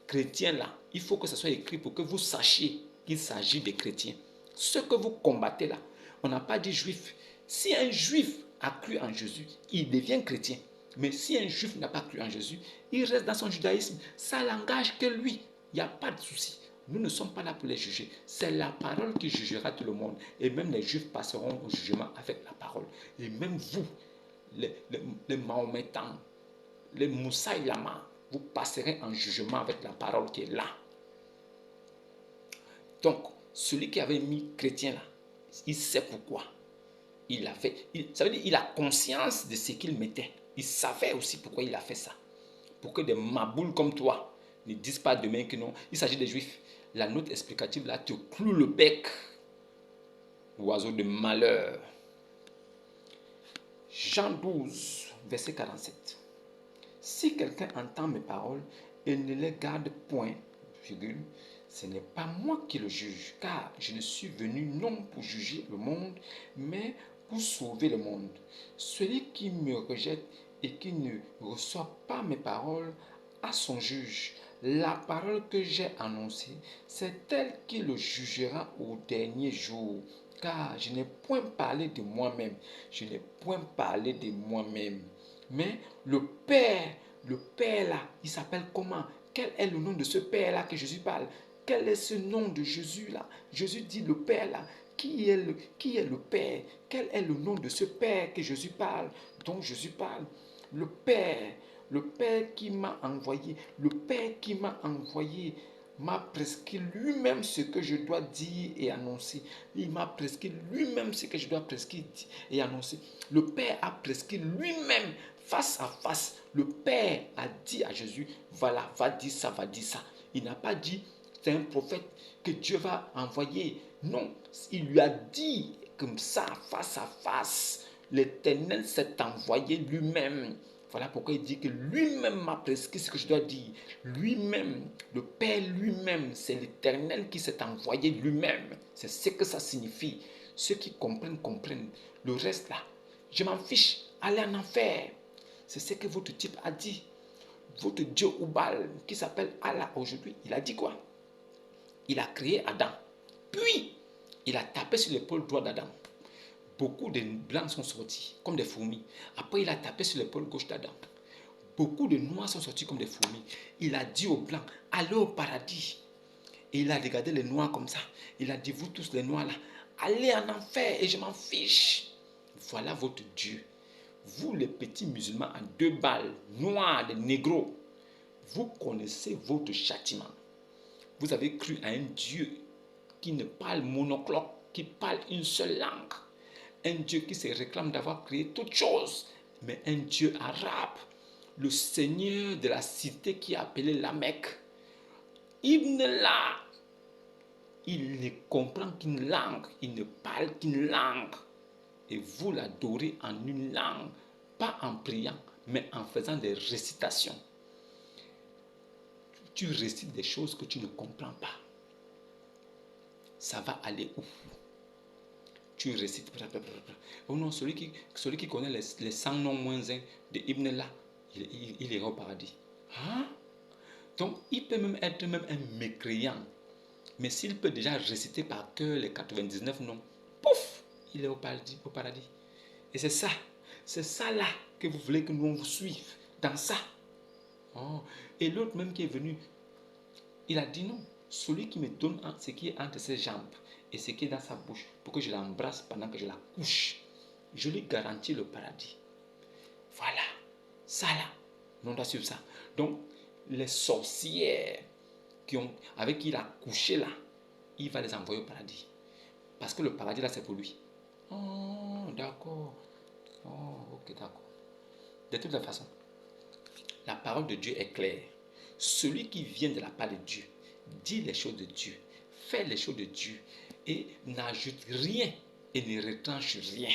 chrétiens là, il faut que ça soit écrit pour que vous sachiez qu'il s'agit des chrétiens. Ce que vous combattez là, on n'a pas dit juif. Si un juif a cru en Jésus, il devient chrétien. Mais si un juif n'a pas cru en Jésus, il reste dans son judaïsme. Ça n'engage que lui. Il n'y a pas de souci. Nous ne sommes pas là pour les juger. C'est la parole qui jugera tout le monde. Et même les juifs passeront au jugement avec la parole. Et même vous, les Mahométans, les Moussaï Lama, vous passerez en jugement avec la parole qui est là. Donc, celui qui avait mis chrétien là, il sait pourquoi. Il a fait, ça veut dire qu'il a conscience de ce qu'il mettait. Il savait aussi pourquoi il a fait ça. Pour que des maboules comme toi ne disent pas demain que non. Il s'agit des juifs. La note explicative là te cloue le bec. Oiseau de malheur. Jean 12, verset 47. Si quelqu'un entend mes paroles et ne les garde point, virgule, ce n'est pas moi qui le juge, car je ne suis venu non pour juger le monde, mais pour sauver le monde. Celui qui me rejette et qui ne reçoit pas mes paroles a son juge. La parole que j'ai annoncée, c'est elle qui le jugera au dernier jour. Car je n'ai point parlé de moi-même, je n'ai point parlé de moi-même. Mais le Père là, il s'appelle comment? Quel est le nom de ce Père là que Jésus parle? Quel est ce nom de Jésus là? Jésus dit le Père là. Qui est le Père? Quel est le nom de ce Père que Jésus parle? Dont Jésus parle? Le Père qui m'a envoyé, le Père qui m'a envoyé m'a prescrit lui-même ce que je dois dire et annoncer. Il m'a prescrit lui-même ce que je dois prescrire et annoncer. Le Père a prescrit lui-même face à face. Le Père a dit à Jésus, voilà, va dire ça, va dire ça. Il n'a pas dit, c'est un prophète que Dieu va envoyer. Non, il lui a dit comme ça, face à face. L'Éternel s'est envoyé lui-même. Voilà pourquoi il dit que lui-même m'a prescrit ce que je dois dire. Lui-même, le Père lui-même, c'est l'Éternel qui s'est envoyé lui-même. C'est ce que ça signifie. Ceux qui comprennent, comprennent. Le reste là, je m'en fiche. Allez en enfer. C'est ce que votre type a dit. Votre Dieu Oubal, qui s'appelle Allah aujourd'hui, il a dit quoi? Il a créé Adam. Puis, il a tapé sur l'épaule droite d'Adam. Beaucoup de blancs sont sortis comme des fourmis. Après, il a tapé sur l'épaule gauche d'Adam. Beaucoup de noirs sont sortis comme des fourmis. Il a dit aux blancs, allez au paradis. Et il a regardé les noirs comme ça. Il a dit, vous tous les noirs là, allez en enfer et je m'en fiche. Voilà votre Dieu. Vous les petits musulmans en 2 balles, noirs, des négros, vous connaissez votre châtiment. Vous avez cru à un Dieu qui ne parle monocloque, qui parle une seule langue. Un Dieu qui se réclame d'avoir créé toutes choses, mais un Dieu arabe, le Seigneur de la cité qui est appelé la Mecque. Ibn là, il ne comprend qu'une langue, il ne parle qu'une langue. Et vous l'adorez en une langue, pas en priant, mais en faisant des récitations. Tu récites des choses que tu ne comprends pas. Ça va aller où? Tu récites. Oh non, celui qui connaît les 100 noms moins 1 de Ibn là, il ira au paradis. Hein? Donc, il peut même être même un mécréant. Mais s'il peut déjà réciter par cœur les 99 noms, pouf, il est au paradis. Et c'est ça là que vous voulez que nous on vous suive, dans ça. Oh. Et l'autre même qui est venu, il a dit non, celui qui me donne ce qui est entre ses jambes et ce qui est dans sa bouche, pour que je l'embrasse pendant que je la couche, je lui garantis le paradis. Voilà, ça là, on doit suivre ça. Donc, les sorcières avec qui il a couché là, il va les envoyer au paradis. Parce que le paradis là, c'est pour lui. Oh, d'accord. Oh, ok, d'accord. De toute façon, la parole de Dieu est claire. Celui qui vient de la part de Dieu, dit les choses de Dieu, fait les choses de Dieu et n'ajoute rien et ne retranche rien.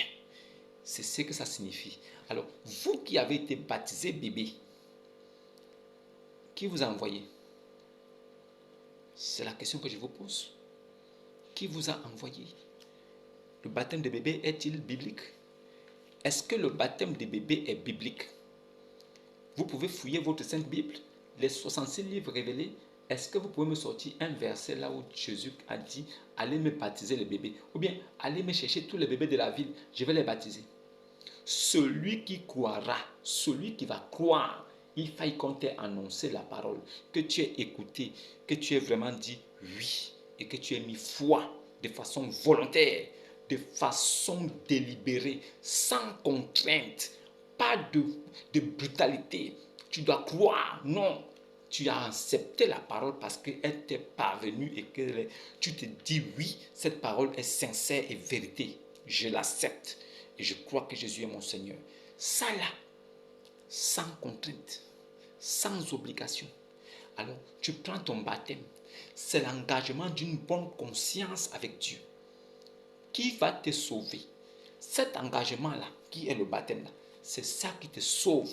C'est ce que ça signifie. Alors, vous qui avez été baptisé bébé, qui vous a envoyé? C'est la question que je vous pose. Qui vous a envoyé? Le baptême de bébé est-il biblique? Est-ce que le baptême de bébé est biblique? Vous pouvez fouiller votre Sainte Bible, les 66 livres révélés. Est-ce que vous pouvez me sortir un verset là où Jésus a dit « Allez me baptiser les bébés » ou bien « Allez me chercher tous les bébés de la ville, je vais les baptiser ». Celui qui croira, celui qui va croire, il faille qu'on t'ait annoncé la parole, que tu aies écouté, que tu aies vraiment dit oui et que tu aies mis foi de façon volontaire, de façon délibérée, sans contrainte, pas de brutalité. Tu dois croire. Non. Tu as accepté la parole parce qu'elle t'est parvenue et que tu te dis oui, cette parole est sincère et vérité. Je l'accepte et je crois que Jésus est mon Seigneur. Ça là, sans contrainte, sans obligation. Alors, tu prends ton baptême. C'est l'engagement d'une bonne conscience avec Dieu qui va te sauver. Cet engagement-là, qui est le baptême, c'est ça qui te sauve.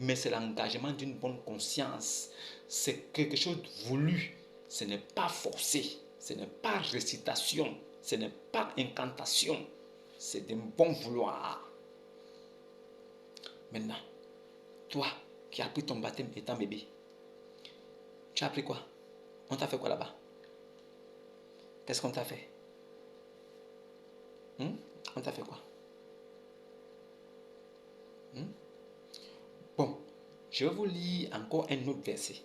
Mais c'est l'engagement d'une bonne conscience. C'est quelque chose de voulu. Ce n'est pas forcé. Ce n'est pas récitation. Ce n'est pas incantation. C'est d'un bon vouloir. Maintenant, toi qui as pris ton baptême étant bébé, tu as appris quoi? On t'a fait quoi là-bas? Qu'est-ce qu'on t'a fait? On t'a fait quoi? Bon, je vais vous lire encore un autre verset.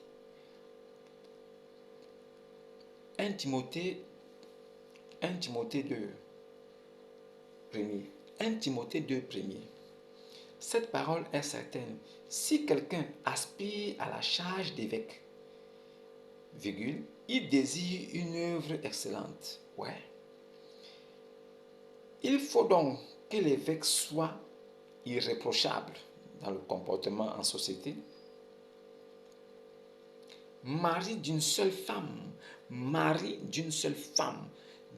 1 Timothée 2, premier. 1 Timothée 2, premier. Cette parole est certaine. Si quelqu'un aspire à la charge d'évêque, il désire une œuvre excellente. Ouais. Il faut donc que l'évêque soit irréprochable dans le comportement en société, mari d'une seule femme,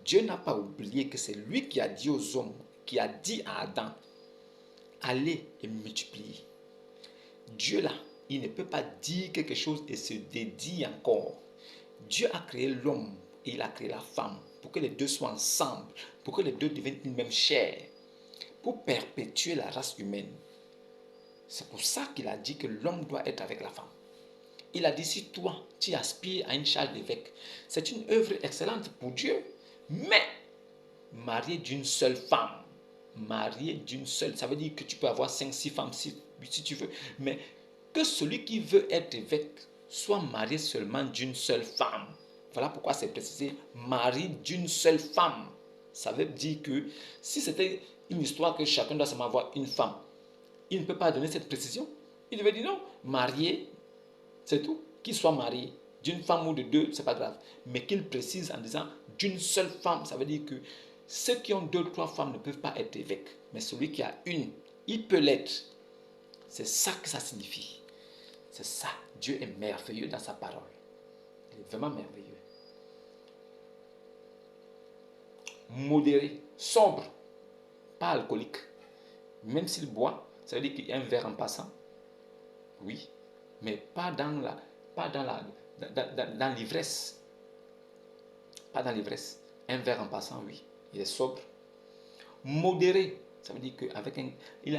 Dieu n'a pas oublié que c'est lui qui a dit aux hommes, qui a dit à Adam, allez et multipliez. Dieu là, il ne peut pas dire quelque chose et se dédie encore. Dieu a créé l'homme et il a créé la femme pour que les deux soient ensemble, pour que les deux deviennent une même chair, pour perpétuer la race humaine. C'est pour ça qu'il a dit que l'homme doit être avec la femme. Il a dit, si toi, tu aspires à une charge d'évêque, c'est une œuvre excellente pour Dieu, mais marié d'une seule femme. Marié d'une seule, ça veut dire que tu peux avoir 5, 6 femmes si tu veux, mais que celui qui veut être évêque soit marié seulement d'une seule femme. Voilà pourquoi c'est précisé, mari d'une seule femme. Ça veut dire que si c'était une histoire que chacun doit seulement avoir une femme, il ne peut pas donner cette précision. Il devait dire non, marié, c'est tout. Qu'il soit marié d'une femme ou de deux, c'est pas grave. Mais qu'il précise en disant d'une seule femme, ça veut dire que ceux qui ont 2 ou 3 femmes ne peuvent pas être évêques. Mais celui qui a une, il peut l'être. C'est ça que ça signifie. C'est ça. Dieu est merveilleux dans sa parole. Il est vraiment merveilleux. Modéré, sobre, pas alcoolique. Même s'il boit, ça veut dire qu'il y a un verre en passant. Oui, mais pas dans l'ivresse. Pas dans l'ivresse. Un verre en passant, oui. Il est sobre. Modéré, ça veut dire qu'avec il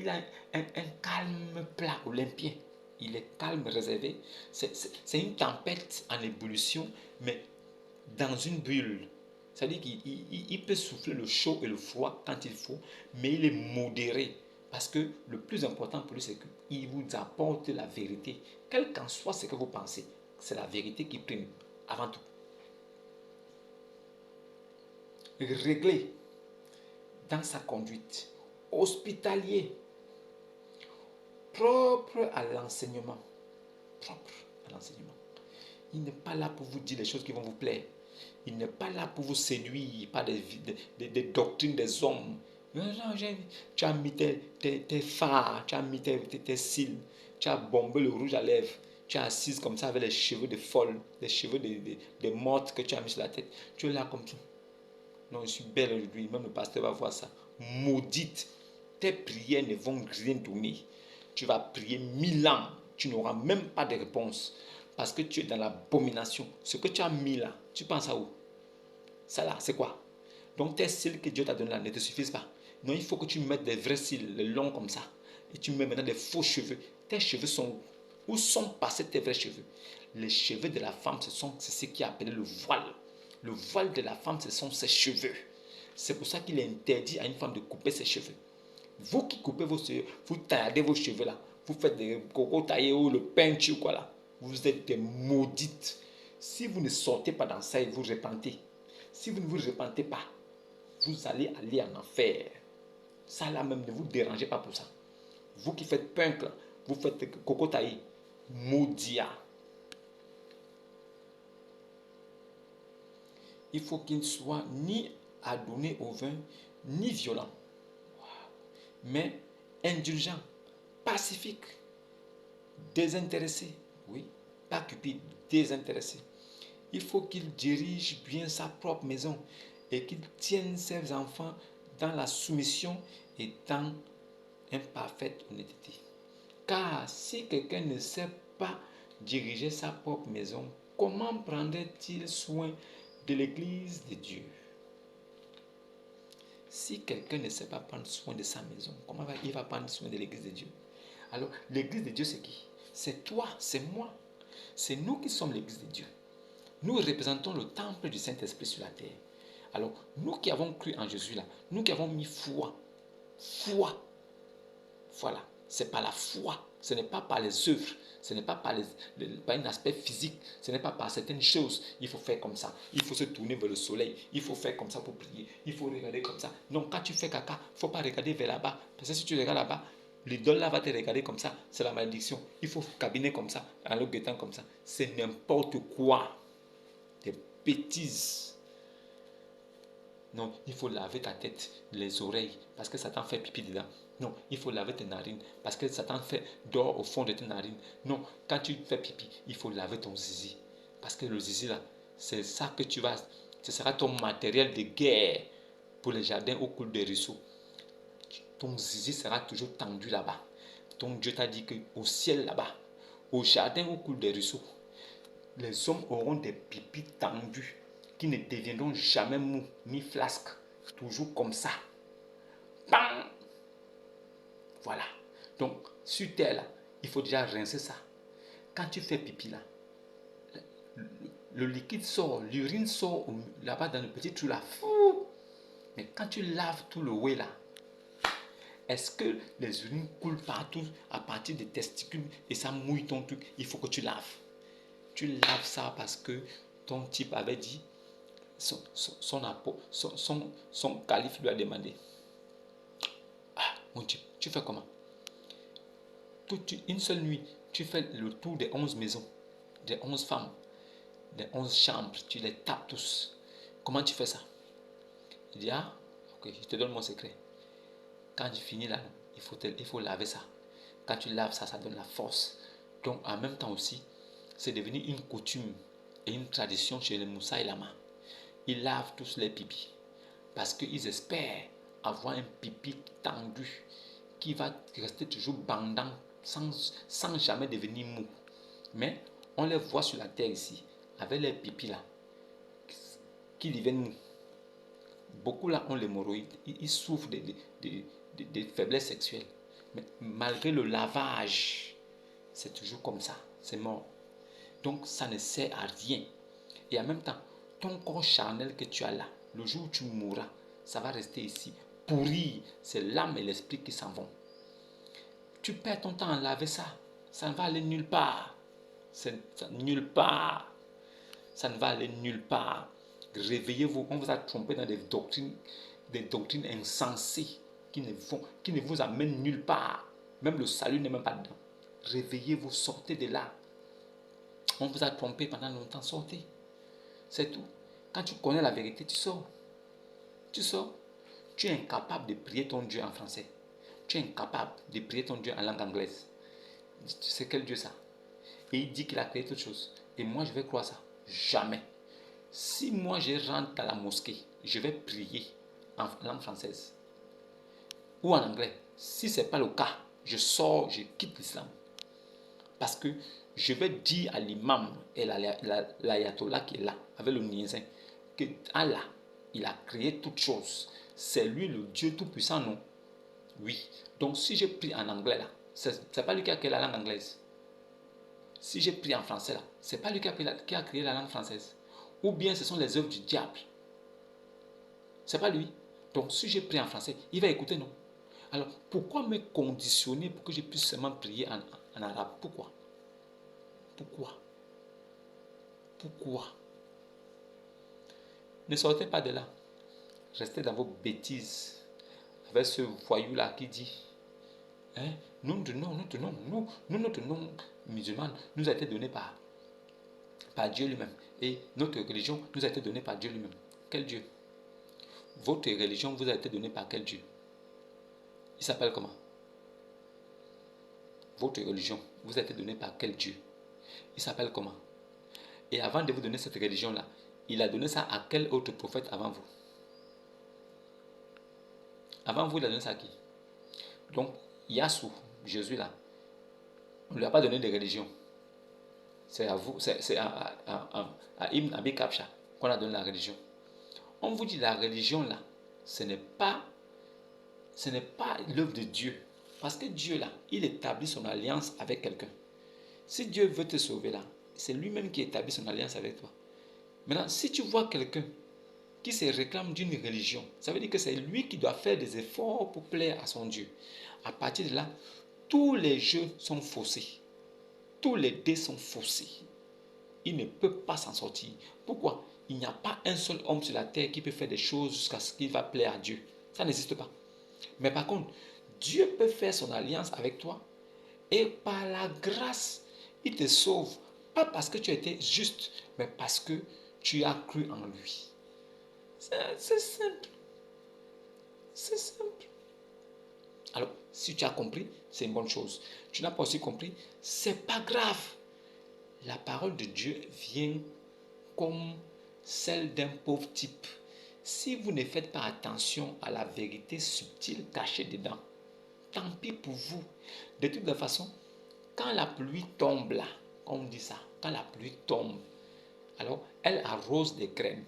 a un calme plat, olympien. Il est calme, réservé. C'est une tempête en ébullition, mais dans une bulle. Ça veut dire qu'il peut souffler le chaud et le froid quand il faut, mais il est modéré. Parce que le plus important pour lui, c'est qu'il vous apporte la vérité. Quel qu'en soit ce que vous pensez, c'est la vérité qui prime avant tout. Réglé dans sa conduite, hospitalier, propre à l'enseignement. Propre à l'enseignement. Il n'est pas là pour vous dire des choses qui vont vous plaire. Il n'est pas là pour vous séduire par des doctrines des hommes. Tu as mis tes fards, tu as mis tes cils, tu as bombé le rouge à lèvres, tu es assise comme ça avec les cheveux de folle, les cheveux de mortes que tu as mis sur la tête. Tu es là comme ça. Non, je suis belle aujourd'hui, même le pasteur va voir ça. Maudite, tes prières ne vont rien donner. Tu vas prier 1000 ans, tu n'auras même pas de réponse. Parce que tu es dans l'abomination. Ce que tu as mis là, tu penses à où? Ça là, c'est quoi? Donc tes cils que Dieu t'a donné là ne te suffisent pas. Non, il faut que tu mettes des vrais cils, les longs comme ça. Et tu mets maintenant des faux cheveux. Tes cheveux sont où? Sont passés tes vrais cheveux? Les cheveux de la femme, c'est ce qui est appelé le voile. Le voile de la femme, ce sont ses cheveux. C'est pour ça qu'il est interdit à une femme de couper ses cheveux. Vous qui coupez vos cheveux, vous taillez vos cheveux là, vous faites des cocos taillés ou le peinture ou quoi là, vous êtes des maudites. Si vous ne sortez pas dans ça et vous repentez, si vous ne vous repentez pas, vous allez aller en enfer. Ça là même, ne vous dérangez pas pour ça. Vous qui faites punk, vous faites cocotaï, maudia. Il faut qu'il ne soit ni adonné au vin, ni violent, mais indulgent, pacifique, désintéressé. Oui, pas cupide, désintéressé. Il faut qu'il dirige bien sa propre maison et qu'il tienne ses enfants dans la soumission et dans une parfaite honnêteté. Car si quelqu'un ne sait pas diriger sa propre maison, comment prendrait-il soin de l'église de Dieu? Si quelqu'un ne sait pas prendre soin de sa maison, comment il va prendre soin de l'église de Dieu? Alors, l'église de Dieu, c'est qui? C'est toi, c'est moi. C'est nous qui sommes l'église de Dieu. Nous représentons le temple du Saint-Esprit sur la terre. Alors, nous qui avons cru en Jésus là, nous qui avons mis foi, voilà, c'est par la foi, ce n'est pas par les œuvres, ce n'est pas par un aspect physique, ce n'est pas par certaines choses. Il faut faire comme ça, il faut se tourner vers le soleil, il faut faire comme ça pour prier, il faut regarder comme ça. Non, quand tu fais caca, il ne faut pas regarder vers là-bas, parce que si tu regardes là-bas, l'idole là va te regarder comme ça, c'est la malédiction. Il faut cabiner comme ça, en le guettant comme ça. C'est n'importe quoi. Des bêtises. Non, il faut laver ta tête, les oreilles, parce que Satan fait pipi dedans. Non, il faut laver tes narines, parce que Satan fait dort au fond de tes narines. Non, quand tu fais pipi, il faut laver ton zizi. Parce que le zizi là, c'est ça que tu vas, ce sera ton matériel de guerre pour les jardins au cours des ruisseaux. Ton zizi sera toujours tendu là-bas. Donc Dieu t'a dit qu'au ciel là-bas, au jardin au cours des ruisseaux, les hommes auront des pipis tendus qui ne deviendront jamais mous ni flasques, toujours comme ça. Bam! Voilà. Donc, sur terre, là, il faut déjà rincer ça. Quand tu fais pipi, là, le liquide sort, l'urine sort là-bas dans le petit trou, là. Fou! Mais quand tu laves tout le way, là, est-ce que les urines coulent partout à partir des testicules et ça mouille ton truc? Il faut que tu laves. Tu laves ça parce que ton type avait dit, son calife lui a demandé. Ah, mon Dieu, tu fais comment? Une seule nuit, tu fais le tour des 11 maisons, des 11 femmes, des 11 chambres, tu les tapes tous. Comment tu fais ça? Il dit, ah, ok, je te donne mon secret. Quand tu finis là, il faut laver ça. Quand tu laves ça, ça donne la force. Donc, en même temps aussi, c'est devenu une coutume et une tradition chez les Moussa et Lama. Ils lavent tous les pipis parce qu'ils espèrent avoir un pipi tendu qui va rester toujours bandant sans jamais devenir mou. Mais on les voit sur la terre ici avec les pipis là qui deviennent mous. Beaucoup là ont l'hémorroïde, ils souffrent de faiblesse sexuelle. Mais malgré le lavage, c'est toujours comme ça, c'est mort. Donc ça ne sert à rien. Et en même temps, ton corps charnel que tu as là, le jour où tu mourras, ça va rester ici, pourri. C'est l'âme et l'esprit qui s'en vont. Tu perds ton temps à laver ça, ça ne va aller nulle part. Nulle part. Ça ne va aller nulle part. Réveillez-vous, on vous a trompé dans des doctrines insensées qui ne vous amènent nulle part. Même le salut n'est même pas dedans. Réveillez-vous, sortez de là. On vous a trompé pendant longtemps, sortez. C'est tout. Quand tu connais la vérité, tu sors. Tu sors. Tu es incapable de prier ton Dieu en français. Tu es incapable de prier ton Dieu en langue anglaise. C'est quel Dieu ça? Et il dit qu'il a créé toutes choses. Et moi, je vais croire ça. Jamais. Si moi, je rentre dans la mosquée, je vais prier en langue française ou en anglais. Si ce n'est pas le cas, je sors, je quitte l'islam. Parce que je vais dire à l'imam et l'ayatollah qui est là, avec le niaisin, que Allah, il a créé toutes choses. C'est lui le Dieu tout-puissant, non? Oui. Donc si je prie en anglais là, c'est pas lui qui a créé la langue anglaise. Si je prie en français là, c'est pas lui qui a créé la langue française. Ou bien ce sont les œuvres du diable. C'est pas lui. Donc si je prie en français, il va écouter, non? Alors pourquoi me conditionner pour que je puisse seulement prier en arabe? Pourquoi? Ne sortez pas de là. Restez dans vos bêtises. Avec ce voyou là qui dit, Hein? Notre nom musulman nous a été donné par Dieu lui-même. Et notre religion nous a été donnée par Dieu lui-même. Quel Dieu? Votre religion vous a été donnée par quel Dieu? Il s'appelle comment? Votre religion vous a été donnée par quel Dieu? Il s'appelle comment? Et avant de vous donner cette religion-là, il a donné ça à quel autre prophète avant vous? Avant vous, il a donné ça à qui? Donc, Yassou, Jésus là, on ne lui a pas donné de religion. C'est à vous, c'est à Ibn Abi Kabsha qu'on a donné la religion. On vous dit la religion là, ce n'est pas l'œuvre de Dieu. Parce que Dieu là, il établit son alliance avec quelqu'un. Si Dieu veut te sauver là, c'est lui-même qui établit son alliance avec toi. Maintenant, si tu vois quelqu'un qui se réclame d'une religion, ça veut dire que c'est lui qui doit faire des efforts pour plaire à son Dieu. À partir de là, tous les jeux sont faussés. Tous les dés sont faussés. Il ne peut pas s'en sortir. Pourquoi? Il n'y a pas un seul homme sur la terre qui peut faire des choses jusqu'à ce qu'il va plaire à Dieu. Ça n'existe pas. Mais par contre, Dieu peut faire son alliance avec toi et par la grâce, il te sauve. Pas parce que tu as été juste, mais parce que tu as cru en lui. C'est simple. C'est simple. Alors, si tu as compris, c'est une bonne chose. Tu n'as pas aussi compris, c'est pas grave. La parole de Dieu vient comme celle d'un pauvre type. Si vous ne faites pas attention à la vérité subtile cachée dedans, tant pis pour vous. De toute façon, quand la pluie tombe là, on dit ça, quand la pluie tombe, alors elle arrose des graines.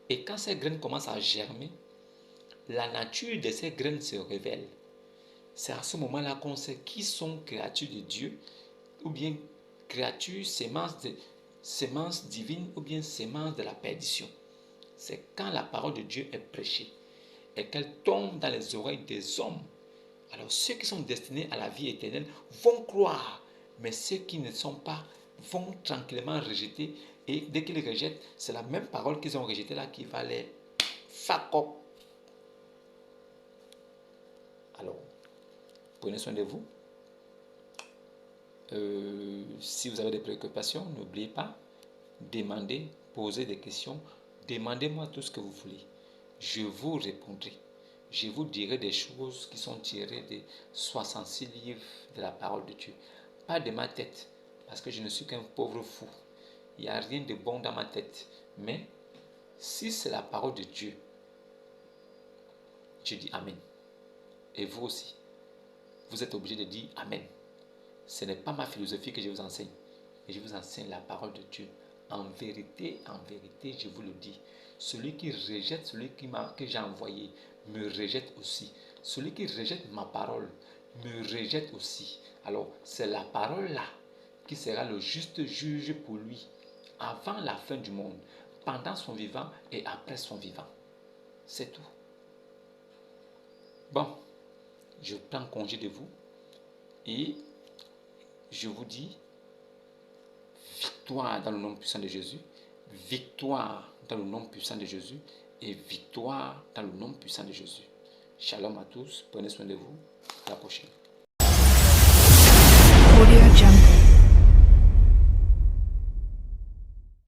Et quand ces graines commencent à germer, la nature de ces graines se révèle. C'est à ce moment-là qu'on sait qui sont créatures de Dieu, ou bien créatures, sémences divines, ou bien sémences de la perdition. C'est quand la parole de Dieu est prêchée et qu'elle tombe dans les oreilles des hommes. Alors ceux qui sont destinés à la vie éternelle vont croire, mais ceux qui ne sont pas vont tranquillement rejeter. Et dès qu'ils rejettent, c'est la même parole qu'ils ont rejetée là qui va les fuck up. Alors, prenez soin de vous. Si vous avez des préoccupations, n'oubliez pas, demandez, posez des questions, demandez-moi tout ce que vous voulez. Je vous répondrai. Je vous dirai des choses qui sont tirées des 66 livres de la parole de Dieu. Pas de ma tête, parce que je ne suis qu'un pauvre fou. Il n'y a rien de bon dans ma tête. Mais si c'est la parole de Dieu, je dis Amen. Et vous aussi, vous êtes obligé de dire Amen. Ce n'est pas ma philosophie que je vous enseigne, mais je vous enseigne la parole de Dieu. En vérité, je vous le dis, celui qui rejette celui que j'ai envoyé me rejette aussi. Celui qui rejette ma parole me rejette aussi. Alors, c'est la parole là qui sera le juste juge pour lui avant la fin du monde, pendant son vivant et après son vivant. C'est tout. Bon, je prends congé de vous et je vous dis victoire dans le nom puissant de Jésus, victoire dans le nom puissant de Jésus et victoire dans le nom puissant de Jésus. Shalom à tous, prenez soin de vous, à la prochaine.